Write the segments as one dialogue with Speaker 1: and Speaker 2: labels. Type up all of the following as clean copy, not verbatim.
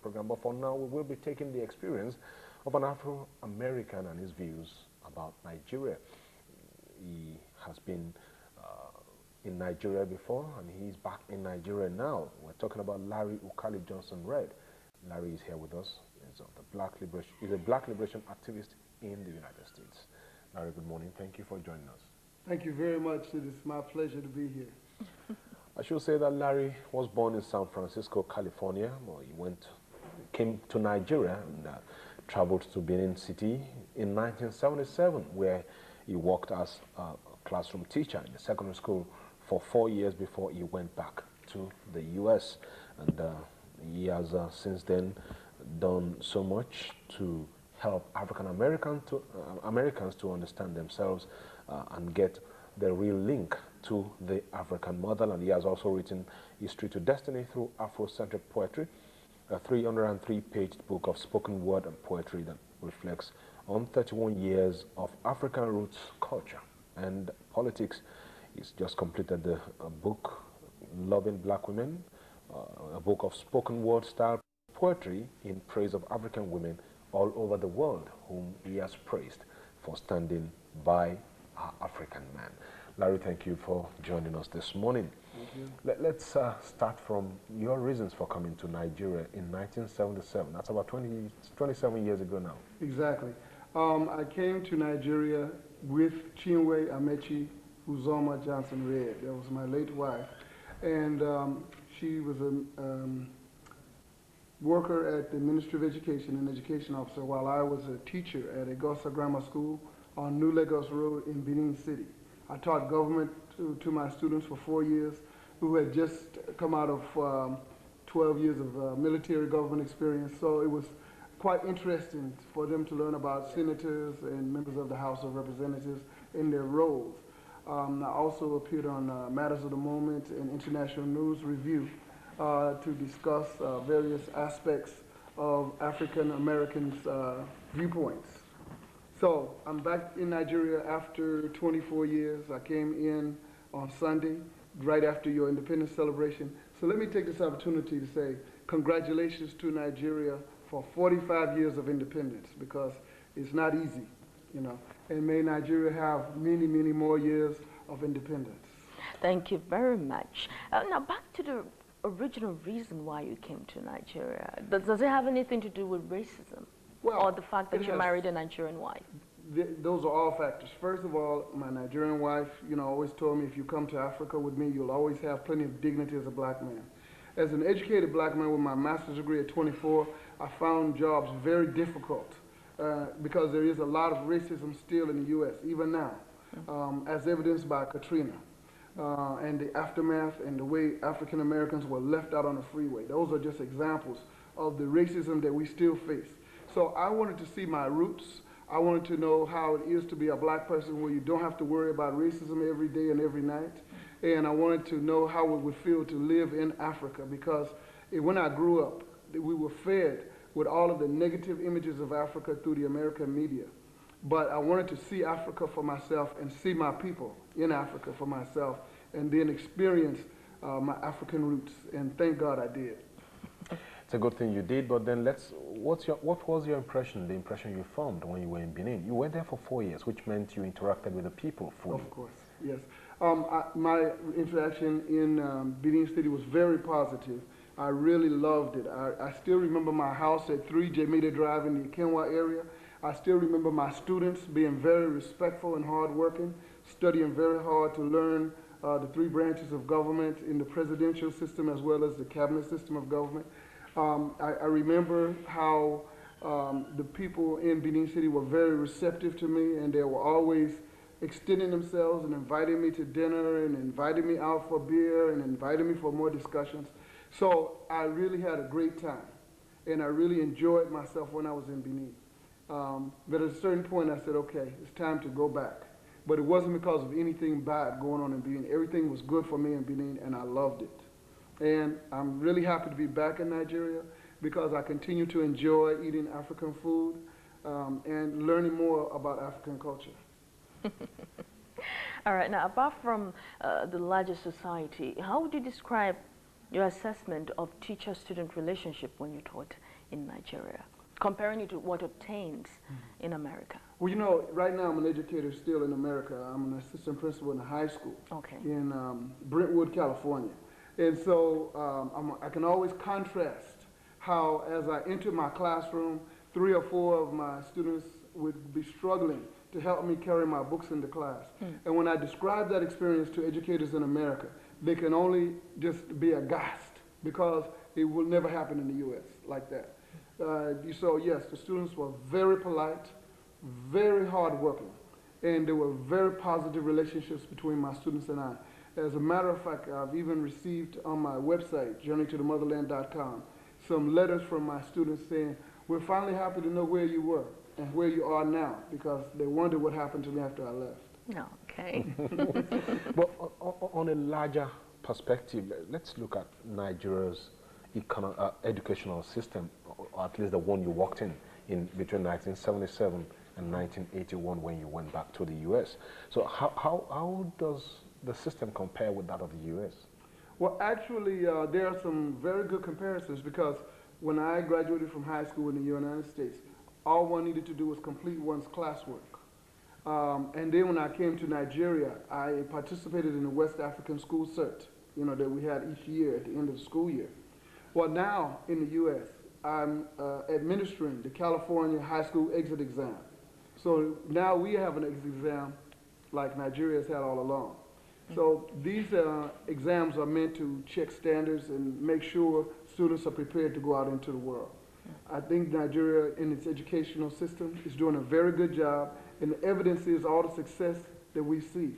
Speaker 1: program. But for now, we will be taking the experience of an Afro-American and his views about Nigeria. He has been in Nigeria before, and he's back in Nigeria now. We're talking about Larry Ukali Johnson-Redd. Larry is here with us. He's a black liberation activist in the United States. Larry, good morning. Thank you for joining us.
Speaker 2: Thank you very much. It is my pleasure to be here.
Speaker 1: I should say that Larry was born in San Francisco, California. Well, he came to Nigeria and traveled to Benin City in 1977, where he worked as a classroom teacher in the secondary school for 4 years before he went back to the U.S. And he has since then done so much to help African Americans to understand themselves and get the real link to the African motherland. He has also written History to Destiny through Afrocentric Poetry, a 303-page book of spoken word and poetry that reflects on 31 years of African roots, culture, and politics. He's just completed a book, Loving Black Women, a book of spoken word style poetry in praise of African women all over the world, whom he has praised for standing by our African man. Larry, thank you for joining us this morning.
Speaker 2: Thank you.
Speaker 1: Let's start from your reasons for coming to Nigeria in 1977. That's about 27 years ago now.
Speaker 2: Exactly. I came to Nigeria with Chinwe Amechi Uzoma Johnson-Redd. That was my late wife. And she was a worker at the Ministry of Education, an education officer, while I was a teacher at Augusta Grammar School on New Lagos Road in Benin City. I taught government to my students for 4 years who had just come out of 12 years of military government experience. So it was quite interesting for them to learn about senators and members of the House of Representatives in their roles. I also appeared on Matters of the Moment and International News Review to discuss various aspects of African Americans' viewpoints. So I'm back in Nigeria after 24 years. I came in on Sunday, right after your independence celebration. So let me take this opportunity to say congratulations to Nigeria for 45 years of independence, because it's not easy, you know. And may Nigeria have many, many more years of independence.
Speaker 3: Thank you very much. Now back to the original reason why you came to Nigeria. Does it have anything to do with racism?
Speaker 2: Well,
Speaker 3: or the fact that you married a Nigerian wife?
Speaker 2: Those are all factors. First of all, my Nigerian wife, you know, always told me, if you come to Africa with me, you'll always have plenty of dignity as a black man. As an educated black man with my master's degree at 24, I found jobs very difficult because there is a lot of racism still in the U.S., even now, as evidenced by Katrina and the aftermath and the way African Americans were left out on the freeway. Those are just examples of the racism that we still face. So I wanted to see my roots. I wanted to know how it is to be a black person where you don't have to worry about racism every day and every night. And I wanted to know how it would feel to live in Africa, because when I grew up, we were fed with all of the negative images of Africa through the American media. But I wanted to see Africa for myself and see my people in Africa for myself, and then experience my African roots. And thank God I did.
Speaker 1: It's a good thing you did, but then what was your impression, the impression you formed when you were in Benin? You were there for 4 years, which meant you interacted with the people fully.
Speaker 2: Of course, yes. My interaction in Benin City was very positive. I really loved it. I still remember my house at 3 Jamaica Drive in the Kenwa area. I still remember my students being very respectful and hardworking, studying very hard to learn the 3 branches of government in the presidential system as well as the cabinet system of government. I remember how the people in Benin City were very receptive to me, and they were always extending themselves and inviting me to dinner and inviting me out for beer and inviting me for more discussions. So I really had a great time, and I really enjoyed myself when I was in Benin. But at a certain point I said, okay, it's time to go back. But it wasn't because of anything bad going on in Benin. Everything was good for me in Benin, and I loved it. And I'm really happy to be back in Nigeria because I continue to enjoy eating African food and learning more about African culture.
Speaker 3: All right, now apart from the larger society, how would you describe your assessment of teacher-student relationship when you taught in Nigeria, comparing it to what obtains in America?
Speaker 2: Well, you know, right now I'm an educator still in America. I'm an assistant principal in a high school in Brentwood, California. And so I can always contrast how, as I enter my classroom, 3 or 4 of my students would be struggling to help me carry my books into class. And when I describe that experience to educators in America, they can only just be aghast because it will never happen in the U.S. like that. So yes, the students were very polite, very hardworking, and there were very positive relationships between my students and I. As a matter of fact, I've even received on my website, journeytothemotherland.com, some letters from my students saying, we're finally happy to know where you were and where you are now, because they wondered what happened to me after I left.
Speaker 3: Okay.
Speaker 1: But on a larger perspective, let's look at Nigeria's educational system, or at least the one you worked in between 1977 and 1981 when you went back to the U.S. So how does the system compare with that of the U.S.?
Speaker 2: Well, actually, there are some very good comparisons, because when I graduated from high school in the United States, all one needed to do was complete one's classwork. And then when I came to Nigeria, I participated in the West African School Cert, you know, that we had each year at the end of the school year. Well, now in the U.S., I'm administering the California High School Exit Exam. So now we have an exit exam like Nigeria has had all along. So these exams are meant to check standards and make sure students are prepared to go out into the world. I think Nigeria, in its educational system, is doing a very good job, and the evidence is all the success that we see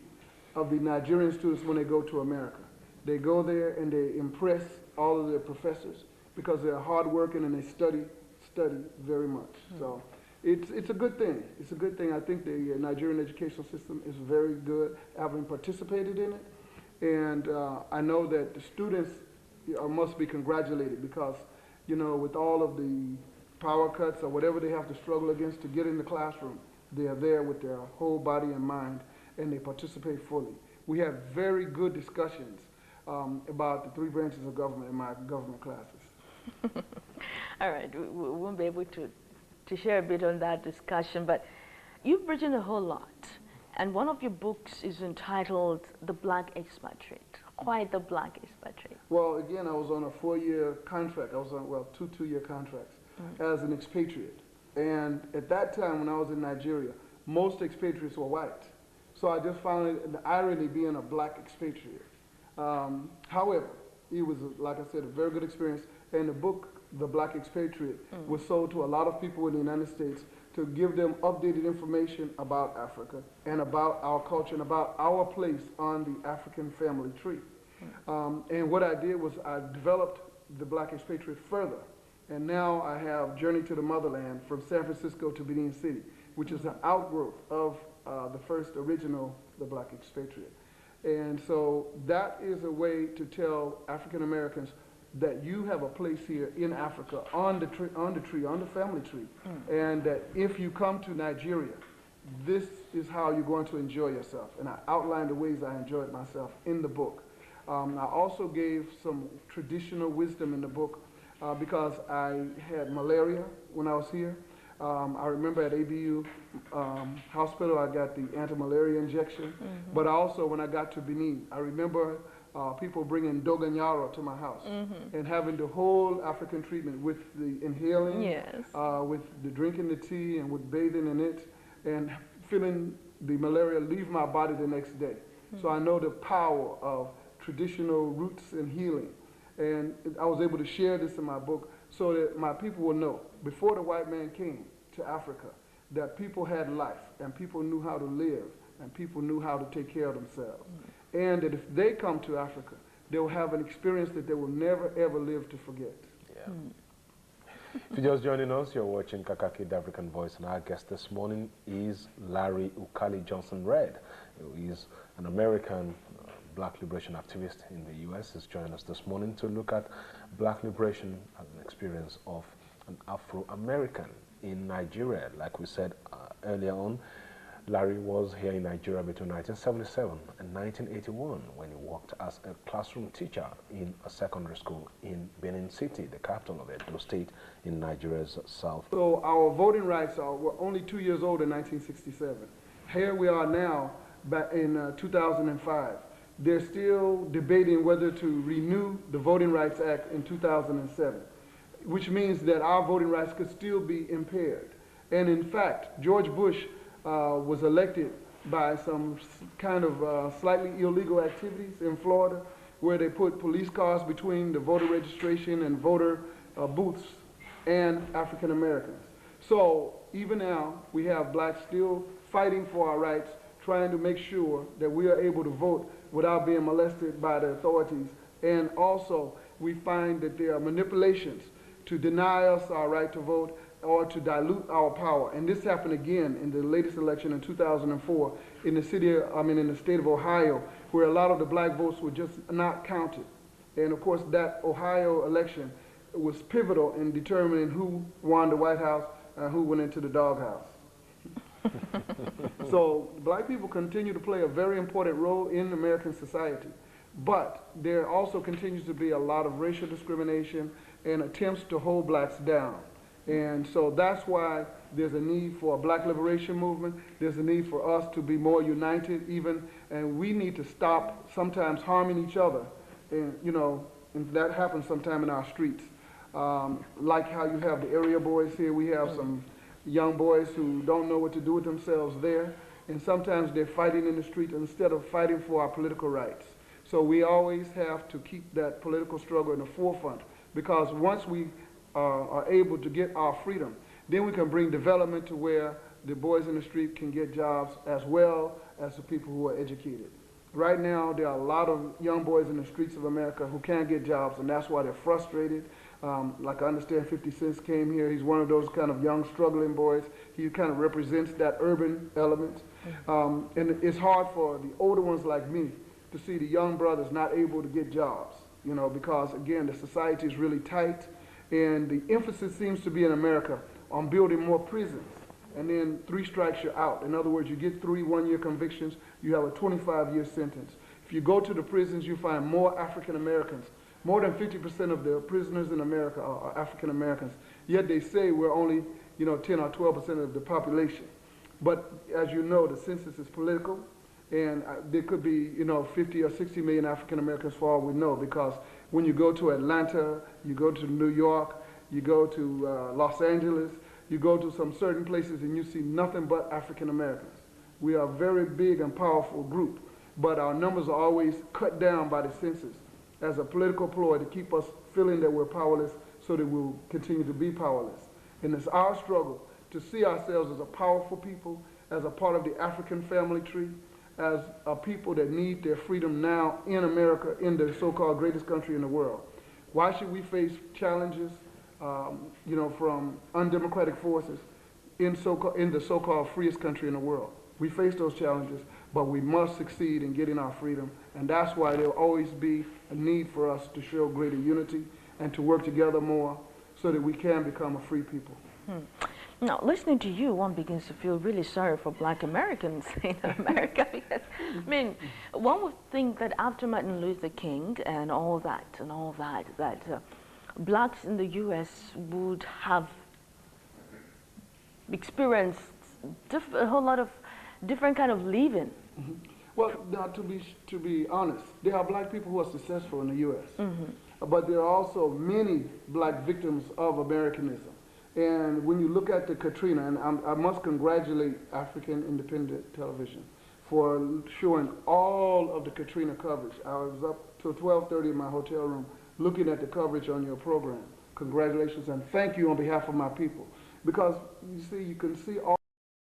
Speaker 2: of the Nigerian students when they go to America. They go there and they impress all of their professors because they're hardworking and they study very much. So it's a good thing. It's a good thing. I think the Nigerian educational system is very good, having participated in it. And I know that the students must be congratulated because, you know, with all of the power cuts or whatever they have to struggle against to get in the classroom, they are there with their whole body and mind, and they participate fully. We have very good discussions about the 3 branches of government in my government classes.
Speaker 3: All right, we won't be able to share a bit on that discussion, but you've written a whole lot, and one of your books is entitled The Black Expatriate. Quite the Black Expatriate.
Speaker 2: Well, again, I was on a 4-year contract. I was on, well, 2 2-year contracts as an expatriate. And at that time, when I was in Nigeria, most expatriates were white. So I just found it the irony being a black expatriate. However, it was, like I said, a very good experience. And the book, The Black Expatriate, was sold to a lot of people in the United States to give them updated information about Africa and about our culture and about our place on the African family tree. And what I did was I developed The Black Expatriate further. And now I have Journey to the Motherland from San Francisco to Benin City, which is an outgrowth of the first original The Black Expatriate. And so that is a way to tell African Americans that you have a place here in Africa on the family tree, and that if you come to Nigeria, this is how you're going to enjoy yourself. And I outlined the ways I enjoyed myself in the book. I also gave some traditional wisdom in the book because I had malaria when I was here. I remember at ABU hospital, I got the anti-malaria injection. But also when I got to Benin, I remember people bringing doganyaro to my house and having the whole African treatment with the inhaling, with the drinking the tea and with bathing in it, and feeling the malaria leave my body the next day. So I know the power of traditional roots and healing. And I was able to share this in my book so that my people will know, before the white man came to Africa, that people had life and people knew how to live and people knew how to take care of themselves. And that if they come to Africa, they will have an experience that they will never ever live to forget.
Speaker 1: Yeah. If you're just joining us, you're watching Kakaki, the African Voice, and our guest this morning is Larry Ukali Johnson-Redd, who is an American black liberation activist in the U.S. He's joining us this morning to look at black liberation as an experience of an Afro-American in Nigeria. Like we said earlier on, Larry was here in Nigeria between 1977 and 1981 when he worked as a classroom teacher in a secondary school in Benin City, the capital of Edo State in Nigeria's south.
Speaker 2: So our voting rights were only 2 years old in 1967. Here we are now, back in 2005. They're still debating whether to renew the Voting Rights Act in 2007, which means that our voting rights could still be impaired. And in fact, George Bush was elected by some kind of slightly illegal activities in Florida, where they put police cars between the voter registration and voter booths and African Americans. So even now, we have blacks still fighting for our rights, trying to make sure that we are able to vote without being molested by the authorities. And also, we find that there are manipulations to deny us our right to vote or to dilute our power. And this happened again in the latest election in 2004 in the in the state of Ohio, where a lot of the black votes were just not counted. And of course, that Ohio election was pivotal in determining who won the White House and who went into the doghouse. So black people continue to play a very important role in American society, but there also continues to be a lot of racial discrimination and attempts to hold blacks down. And so that's why there's a need for a black liberation movement. There's a need for us to be more united even, and we need to stop sometimes harming each other. And, you know, and that happens sometime in our streets. Like how you have the area boys here, we have some young boys who don't know what to do with themselves there, and sometimes they're fighting in the street instead of fighting for our political rights. So we always have to keep that political struggle in the forefront, because once we are able to get our freedom, then we can bring development to where the boys in the street can get jobs as well as the people who are educated. Right now, there are a lot of young boys in the streets of America who can't get jobs, and that's why they're frustrated. Like I understand 50 Cent came here. He's one of those kind of young, struggling boys. He kind of represents that urban element. And it's hard for the older ones like me to see the young brothers not able to get jobs, you know, because, again, the society is really tight. And the emphasis seems to be in America on building more prisons. And then 3 strikes, you're out. In other words, you get 3 one-year convictions, you have a 25-year sentence. If you go to the prisons, you find more African Americans. More than 50% of the prisoners in America are African Americans. Yet they say we're only, 10 or 12% of the population. But as you know, the census is political, and there could be, 50 or 60 million African Americans for all we know, because when you go to Atlanta, you go to New York, you go to Los Angeles, you go to some certain places and you see nothing but African Americans. We are a very big and powerful group, but our numbers are always cut down by the census as a political ploy to keep us feeling that we're powerless so that we'll continue to be powerless. And it's our struggle to see ourselves as a powerful people, as a part of the African family tree, as a people that need their freedom now in America, in the so-called greatest country in the world. Why should we face challenges, from undemocratic forces in the so-called freest country in the world? We face those challenges, but we must succeed in getting our freedom, and that's why there'll always be a need for us to show greater unity and to work together more so that we can become a free people.
Speaker 3: Now, listening to you, one begins to feel really sorry for black Americans in America, because, one would think that after Martin Luther King and all that, that blacks in the U.S. would have experienced a whole lot of different kind of living.
Speaker 2: Mm-hmm. Well, now, to be honest, there are black people who are successful in the U.S., but there are also many black victims of Americanism. And when you look at the Katrina, and I must congratulate African Independent Television for showing all of the Katrina coverage. I was up till 12:30 in my hotel room looking at the coverage on your program. Congratulations and thank you on behalf of my people. Because, you see, you can see all